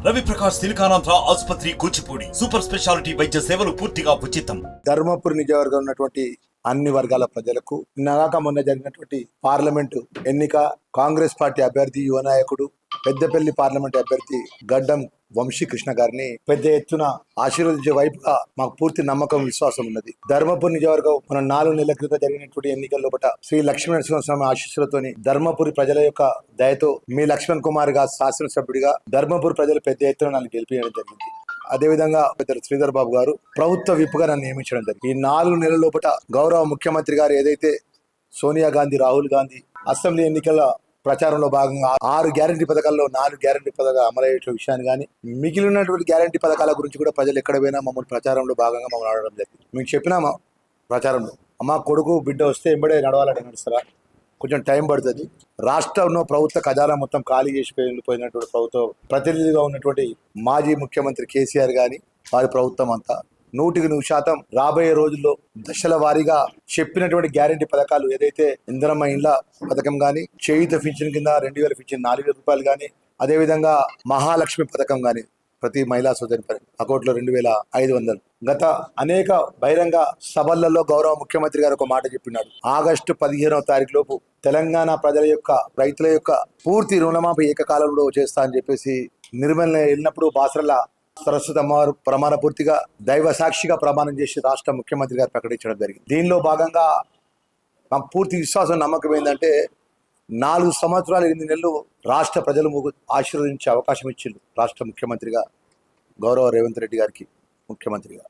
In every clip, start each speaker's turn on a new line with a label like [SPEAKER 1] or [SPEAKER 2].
[SPEAKER 1] రవి ప్రకాష్ సిలికానాంధ్ర ఆసుపత్రి Kuchipudi super speciality వైద్య సేవలు పూర్తిగా ఉచితం.
[SPEAKER 2] ధర్మపురి నియోజకవర్గం ఉన్నటువంటి అన్ని వర్గాల ప్రజలకు నాక మొన్న జరిగినటువంటి పార్లమెంటు ఎన్నిక కాంగ్రెస్ పార్టీ అభ్యర్థి యువ నాయకుడు పెద్దపల్లి పార్లమెంట్ అభ్యర్థి గడ్డం వంశీకృష్ణ గారిని పెద్ద ఎత్తున ఆశీర్వదించే వైపుగా మాకు పూర్తి నమ్మకం విశ్వాసం ఉన్నది. ధర్మపురి నియోజకవర్గం మన 4 నెలల క్రితం జరిగినటువంటి ఎన్నికల్లో శ్రీ లక్ష్మీనరసింహస్వామి ఆశీస్సులతోని ధర్మపురి ప్రజల యొక్క దయతో మీ లక్ష్మణ్ కుమార్ గా శాసనసభ్యుడిగా ధర్మపురి ప్రజలు పెద్ద ఎత్తున నన్ను గెలిపించడం జరిగింది. అదేవిధంగా పెద్దలు శ్రీధర్ బాబు గారు ప్రభుత్వ విప్గా నన్ను నియమించడం జరిగింది. ఈ 4 నెలల లోపల గౌరవ ముఖ్యమంత్రి గారు ఏదైతే సోనియా గాంధీ, రాహుల్ గాంధీ అసెంబ్లీ ఎన్నికల ప్రచారంలో భాగంగా 6 గ్యారంటీ పథకాల్లో 4 గ్యారంటీ పథకాలు అమలయ్యే విషయాన్ని కానీ మిగిలినటువంటి గ్యారంటీ పథకాల గురించి కూడా ప్రజలు ఎక్కడ పోయినా మమ్మల్ని ప్రచారంలో భాగంగా మమ్మల్ని అడగడం జరిగింది. మేము చెప్పినామా ప్రచారంలో, అమ్మ కొడుకు బిడ్డ వస్తే ఎంబడే నడవాలని నడుస్తారా, కొంచెం టైం పడుతుంది. రాష్ట్రంలో ప్రభుత్వ ఖజానా మొత్తం ఖాళీ చేసి పోయినటువంటి ప్రభుత్వం ప్రతినిధిగా ఉన్నటువంటి మాజీ ముఖ్యమంత్రి కేసీఆర్ గాని వారి ప్రభుత్వం అంతా 100% రాబోయే రోజుల్లో దశల వారీగా చెప్పినటువంటి గ్యారంటీ పథకాలు ఏదైతే ఇందిరమ్మ ఇండ్ల పథకం కానీ, చేయూత పింఛన్ కింద 2000 పింఛన్ 4000 రూపాయలు కానీ, అదేవిధంగా మహాలక్ష్మి పథకం కానీ ప్రతి మహిళా సోదరి అకౌంట్లో 2500. గత అనేక బహిరంగ సభలలో గౌరవ ముఖ్యమంత్రి గారు ఒక మాట చెప్పినాడు. ఆగస్టు 15వ తారీఖు లోపు తెలంగాణ ప్రజల యొక్క రైతుల యొక్క పూర్తి రుణమాఫీ ఏకకాలంలో చేస్తా అని చెప్పేసి నిర్మల్ వెళ్ళినప్పుడు బాసరల సరస్వతి అమ్మవారు ప్రమాణ పూర్తిగా దైవ సాక్షిగా ప్రమాణం చేసి రాష్ట్ర ముఖ్యమంత్రి గారు ప్రకటించడం జరిగింది. దీనిలో భాగంగా మాకు పూర్తి విశ్వాసం నమ్మకం ఏంటంటే 4 సంవత్సరాలు 8 నెలలు రాష్ట్ర ప్రజలు ఆశీర్వదించే అవకాశం ఇచ్చింది. రాష్ట్ర ముఖ్యమంత్రిగా గౌరవ రేవంత్ రెడ్డి గారికి ముఖ్యమంత్రిగా,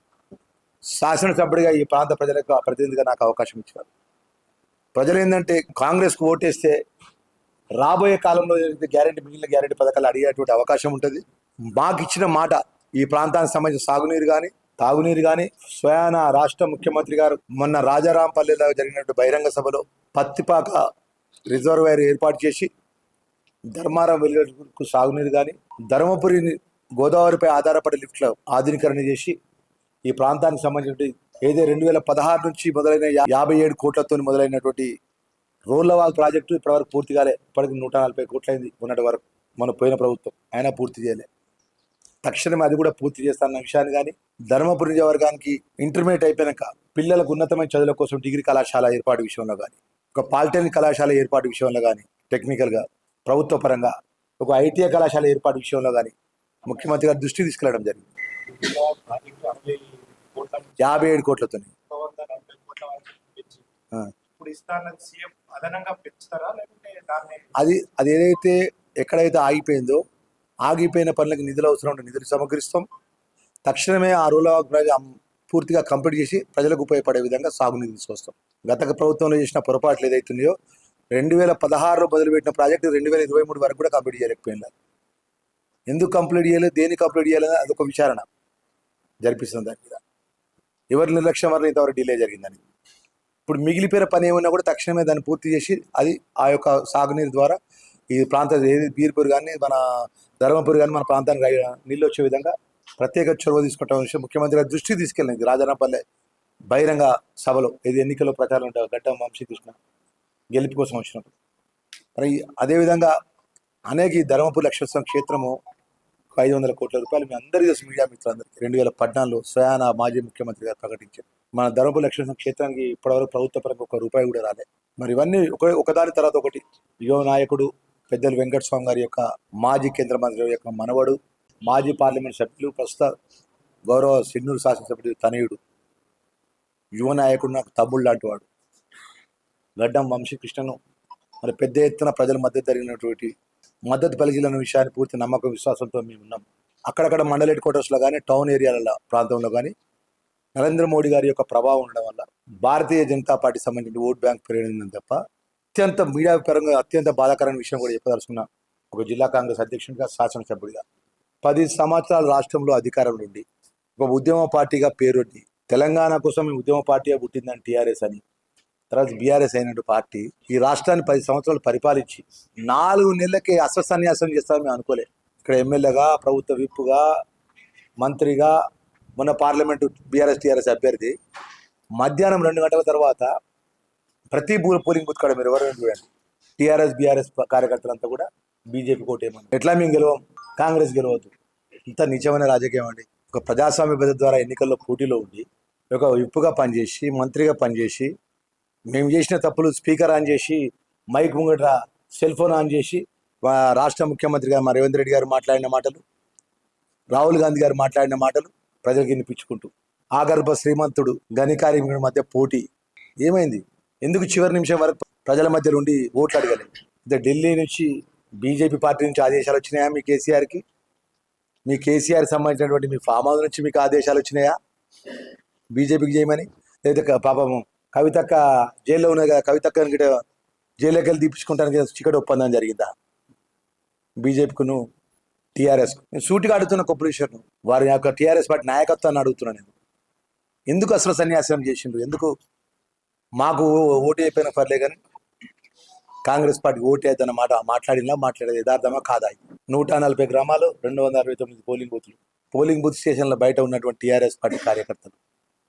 [SPEAKER 2] శాసనసభ్యుడిగా ఈ ప్రాంత ప్రజలకు ప్రతినిధిగా నాకు అవకాశం ఇచ్చారు. ప్రజలు ఏంటంటే కాంగ్రెస్కు ఓటేస్తే రాబోయే కాలంలో మిగిలిన గ్యారెంటీ పథకాలు అడిగేటువంటి అవకాశం ఉంటుంది. మాకు ఇచ్చిన మాట ఈ ప్రాంతానికి సంబంధించిన సాగునీరు కానీ తాగునీరు కానీ స్వయాన రాష్ట్ర ముఖ్యమంత్రి గారు మొన్న రాజారాంపల్లిలో జరిగినటువంటి బహిరంగ సభలో పత్తిపాక రిజర్వాయర్ ఏర్పాటు చేసి ధర్మారం వెళ్ళేందుకు సాగునీరు కానీ, ధర్మపురి గోదావరిపై ఆధారపడి లిఫ్ట్ల ఆధునీకరణ చేసి ఈ ప్రాంతానికి సంబంధించిన ఏదో 2016 నుంచి మొదలైన 57 కోట్లతో మొదలైనటువంటి రోళ్లవాల్ ప్రాజెక్టు ఇప్పటివరకు పూర్తి కాలే. ఇప్పటికి 140 కోట్లయింది ఉన్నటి వరకు మన పోయిన ప్రభుత్వం, అయినా పూర్తి చేయలే. తక్షణమే అది కూడా పూర్తి చేస్తాన్న విషయాన్ని కానీ, ధర్మపురి నియోజకవర్గానికి ఇంటర్మీడియట్ అయిపోయాక పిల్లలకు ఉన్నతమైన చదువుల కోసం డిగ్రీ కళాశాల ఏర్పాటు విషయంలో కానీ, ఒక పాలిటెక్నిక్ కళాశాల ఏర్పాటు విషయంలో కానీ, టెక్నికల్గా ప్రభుత్వ పరంగా ఒక ఐటీఐ కళాశాల ఏర్పాటు విషయంలో కానీ ముఖ్యమంత్రి గారు దృష్టి తీసుకెళ్లడం జరిగింది. 57 కోట్లతో అది ఏదైతే ఎక్కడైతే ఆగిపోయిన పనులకు నిధులు అవసరం ఉంటే నిధులు సమకరిస్తాం. తక్షణమే ఆ రూల్ పూర్తిగా కంప్లీట్ చేసి ప్రజలకు ఉపయోగపడే విధంగా సాగునీరు తీసుకొస్తాం. గత ప్రభుత్వంలో చేసిన పొరపాట్లు ఏదైతున్నాయో 2016లో మొదలుపెట్టిన ప్రాజెక్టు 2023 వరకు కూడా కంప్లీట్ చేయలేకపోయినా. ఎందుకు కంప్లీట్ చేయలేదు, దేనికి కంప్లీట్ చేయలేదు అదొక విచారణ జరిపిస్తుంది. దాని మీద ఎవరి నిర్లక్ష్యం వల్ల ఇంతవరకు డిలే జరిగిందని. ఇప్పుడు మిగిలిపోయిన పని ఏమన్నా కూడా తక్షణమే దాన్ని పూర్తి చేసి అది ఆ యొక్క సాగునీరు ద్వారా ఈ ప్రాంత బీర్పూర్ కానీ మన ధర్మపురి కానీ మన ప్రాంతానికి నీళ్ళు వచ్చే విధంగా ప్రత్యేక చొరవ తీసుకుంటాం విషయం ముఖ్యమంత్రి గారి దృష్టికి తీసుకెళ్ళింది. రాజారాంపల్లె బహిరంగ సభలో ఇది ఎన్నికల్లో ప్రచారం ఉంటాయి గడ్డం వంశీకృష్ణ గెలుపు కోసం వచ్చినప్పుడు. మరి అదేవిధంగా అనేక ఈ ధర్మపురి లక్ష్మీనరసింహ క్షేత్రము 500 కోట్ల రూపాయలు మీ అందరికీ తెలుసు, మీడియా మిత్రులందరికీ 2014లో స్వయాన మాజీ ముఖ్యమంత్రి గారు ప్రకటించారు. మన ధర్మపురి లక్ష్మీనరసింహ క్షేత్రానికి ఇప్పటివరకు ప్రభుత్వ పరంగా ₹1 కూడా రాలే. మరి ఇవన్నీ ఒకదాని తర్వాత ఒకటి యువ నాయకుడు పెద్దలు వెంకటస్వామి గారి యొక్క మాజీ కేంద్ర మంత్రి యొక్క మనవడు, మాజీ పార్లమెంట్ సభ్యులు, ప్రస్తుత గౌరవ సిన్నూరు శాసనసభ్యుడు తనయుడు, యువ నాయకుడు, నాకు తమ్ముడు లాంటి వాడు గడ్డం వంశీకృష్ణను మరి పెద్ద ఎత్తున ప్రజల మధ్య జరిగినటువంటి మద్దతు పలికిన విషయాన్ని పూర్తి నమ్మకం విశ్వాసంతో మేము ఉన్నాం. అక్కడక్కడ మండల హెడ్ క్వార్టర్స్లో కానీ టౌన్ ఏరియాల ప్రాంతంలో కానీ నరేంద్ర మోడీ గారి యొక్క ప్రభావం ఉండడం వల్ల భారతీయ జనతా పార్టీ సంబంధించిన ఓట్ బ్యాంక్ పెరిగిందని తప్ప అత్యంత మీడియా పరంగా అత్యంత బాధాకరమైన విషయం కూడా చెప్పదలుచుకున్న ఒక జిల్లా కాంగ్రెస్ అధ్యక్షుడిగా, శాసనసభ్యుడిగా 10 సంవత్సరాల రాష్ట్రంలో అధికారంలో ఉండి ఒక ఉద్యమ పార్టీగా పేరొడ్డి తెలంగాణ కోసం ఉద్యమ పార్టీగా పుట్టిందని టీఆర్ఎస్ అని, తర్వాత బీఆర్ఎస్ అయినట్టు పార్టీ ఈ రాష్ట్రాన్ని 10 సంవత్సరాలు పరిపాలించి 4 నెలలకే అస్వసన్యాసం చేస్తామని మేము అనుకోలే. ఇక్కడ ఎమ్మెల్యేగా, ప్రభుత్వ విప్పుగా, మంత్రిగా, మొన్న పార్లమెంటు టీఆర్ఎస్ అభ్యర్థి మధ్యాహ్నం 2 గంటల తర్వాత ప్రతి పోలింగ్ బూత్ కాడ మీరు ఎవరైనా చూడండి టీఆర్ఎస్ బీఆర్ఎస్ కార్యకర్తలంతా కూడా బీజేపీ కోటేమన్నారు. ఎట్లా మేము గెలవం, కాంగ్రెస్ గెలవద్దు, ఇంత నిజమైన రాజకీయం అండి. ఒక ప్రజాస్వామ్య పద్ధతి ద్వారా ఎన్నికల్లో పోటీలో ఉండి ఒక విప్పుగా పనిచేసి మంత్రిగా పనిచేసి మేము చేసిన తప్పులు స్పీకర్ ఆన్ చేసి మైక్ ముంగట సెల్ ఫోన్ ఆన్ చేసి రాష్ట్ర ముఖ్యమంత్రి గారు రేవంత్ రెడ్డి గారు మాట్లాడిన మాటలు, రాహుల్ గాంధీ గారు మాట్లాడిన మాటలు ప్రజలకు వినిపించుకుంటూ ఆగర్భ శ్రీమంతుడు గనికార్మికుడి మధ్య పోటీ ఏమైంది? ఎందుకు చివరి నిమిషం వరకు ప్రజల మధ్య ఉండి ఓట్లు అడగలేదు? ఢిల్లీ నుంచి బీజేపీ పార్టీ నుంచి ఆదేశాలు వచ్చినాయా మీ కేసీఆర్కి? మీ కేసీఆర్ సంబంధించినటువంటి మీ ఫామ్ హౌస్ నుంచి మీకు ఆదేశాలు వచ్చినాయా బీజేపీకి చేయమని? లేదా పాపం కవితక్క జైల్లో ఉన్నది కదా, కవితక్క జైల్లోకి వెళ్ళి తీపించుకుంటానికి చికెట్ ఒప్పందం జరిగిందా బీజేపీకును టీఆర్ఎస్కు? నేను సూటిగా అడుగుతున్న కొప్పులీశ్వర్ను, వారి యొక్క టీఆర్ఎస్ పార్టీ నాయకత్వాన్ని అడుగుతున్నాను నేను. ఎందుకు అసలు సన్యాసం చేసిండ్రు? ఎందుకు మాకు ఓటు అయిపోయిన పర్లే కానీ కాంగ్రెస్ పార్టీ ఓటు అయిద్దన్న మాట మాట్లాడేది యథార్థమా కాదా? 140 గ్రామాలు 269 పోలింగ్ బూత్ స్టేషన్ల బయట ఉన్నటువంటి టీఆర్ఎస్ పార్టీ కార్యకర్తలు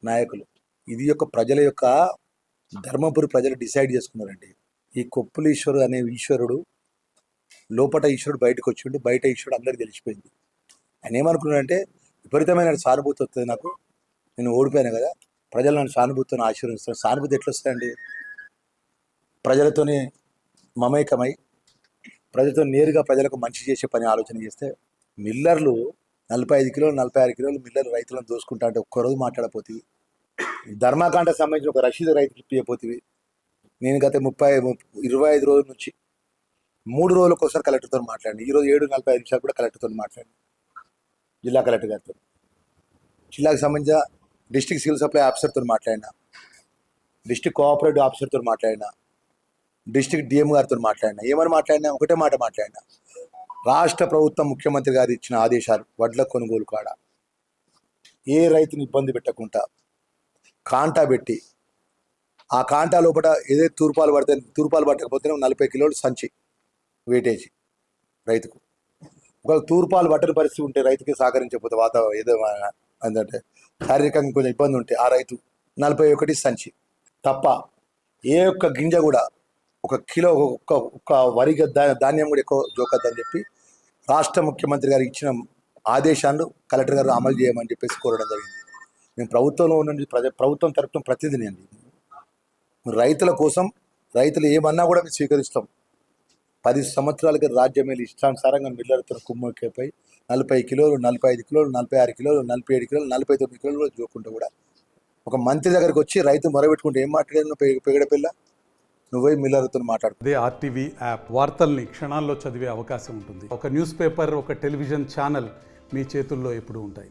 [SPEAKER 2] నాయకులు, ఇది యొక్క ప్రజల యొక్క ధర్మపురి ప్రజలు డిసైడ్ చేసుకున్నారండి. ఈ కొప్పులీశ్వరు అనే ఈశ్వరుడు లోపల ఈశ్వరుడు బయటకు వచ్చిండు, బయట ఈశ్వరుడు అందరికి తెలిసిపోయింది. ఆయన ఏమనుకున్నాడంటే విపరీతమైన సానుభూతి వస్తుంది నాకు, నేను ఓడిపోయాను కదా, ప్రజలు నన్ను సానుభూతిని ఆశీర్వదిస్తారు. సానుభూతి ఎట్లా వస్తాయండి? ప్రజలతోనే మమేకమై ప్రజలతో నేరుగా ప్రజలకు మంచి చేసే పని ఆలోచన చేస్తే. మిల్లర్లు 45 కిలోలు 46 కిలోలు మిల్లర్లు రైతులను దోసుకుంటా అంటే ఒక్కరోజు మాట్లాడపోతుంది. ధర్మాకాండ సంబంధించిన ఒక రసీదు రైతుకి ఇప్పిపోతుంది. నేను గత 25 రోజుల నుంచి 3 రోజులకు ఒకసారి కలెక్టర్తో మాట్లాడండి. ఈరోజు 7:45 కూడా కలెక్టర్తో మాట్లాడండి, జిల్లా కలెక్టర్ గారితో. జిల్లాకు సంబంధించిన డిస్ట్రిక్ట్ సివిల్ సప్లై ఆఫీసర్తో మాట్లాడినా, డిస్ట్రిక్ట్ కోఆపరేటివ్ ఆఫీసర్తో మాట్లాడినా, డిస్ట్రిక్ట్ డిఎం గారితో మాట్లాడినా. ఏమని మాట్లాడినా? ఒకటే మాట మాట్లాడినా, రాష్ట్ర ప్రభుత్వం ముఖ్యమంత్రి గారు ఇచ్చిన ఆదేశాలు వడ్ల కొనుగోలు కాడ ఏ రైతుని ఇబ్బంది పెట్టకుండా కాంటా పెట్టి, ఆ కాంటా లోపల ఏదైతే తూర్పాలు పట్టకపోతే 40 కిలోలు సంచి వేటేజ్ రైతుకు. ఒకవేళ తూర్పాలు పట్టని పరిస్థితి ఉంటే, రైతుకి సహకరించకపోతే వాతావరణం ఏదో అంటే శారీరకంగా కొంచెం ఇబ్బంది ఉంటే ఆ రైతు 41 సంచి తప్ప ఏ ఒక్క గింజ కూడా, ఒక కిలో ఒక్క వరి ధాన్యం కూడా ఎక్కువ జోకద్దని చెప్పి రాష్ట్ర ముఖ్యమంత్రి గారు ఇచ్చిన ఆదేశాలను కలెక్టర్ గారు అమలు చేయమని చెప్పేసి కోరడం జరిగింది. మేము ప్రభుత్వంలో ఉన్న ప్రభుత్వం తరపున ప్రతినిధిని అండి. రైతుల కోసం రైతులు ఏమన్నా కూడా మేము స్వీకరిస్తాం. 10 సంవత్సరాలకి రాజ్యమేలి ఇష్టానుసారంగా మిల్లర్తో కుమ్మక్కైపోయి 40 కిలోలు 45 కిలోలు 46 కిలోలు 47 కిలోలు 49 కిలోలు కూడా జోకుంటూ కూడా ఒక మంత్రి దగ్గరికి వచ్చి రైతు మొరబెట్టుకుంటే ఏం మాట్లాడాను? పెగడ పిల్ల నువ్వే మిల్లర్తో మాట్లాడు.
[SPEAKER 3] అదే ఆర్టీవీ యాప్ వార్తల్ని క్షణాల్లో చదివే అవకాశం ఉంటుంది. ఒక న్యూస్ పేపర్, ఒక టెలివిజన్ ఛానల్ మీ చేతుల్లో ఎప్పుడూ ఉంటాయి.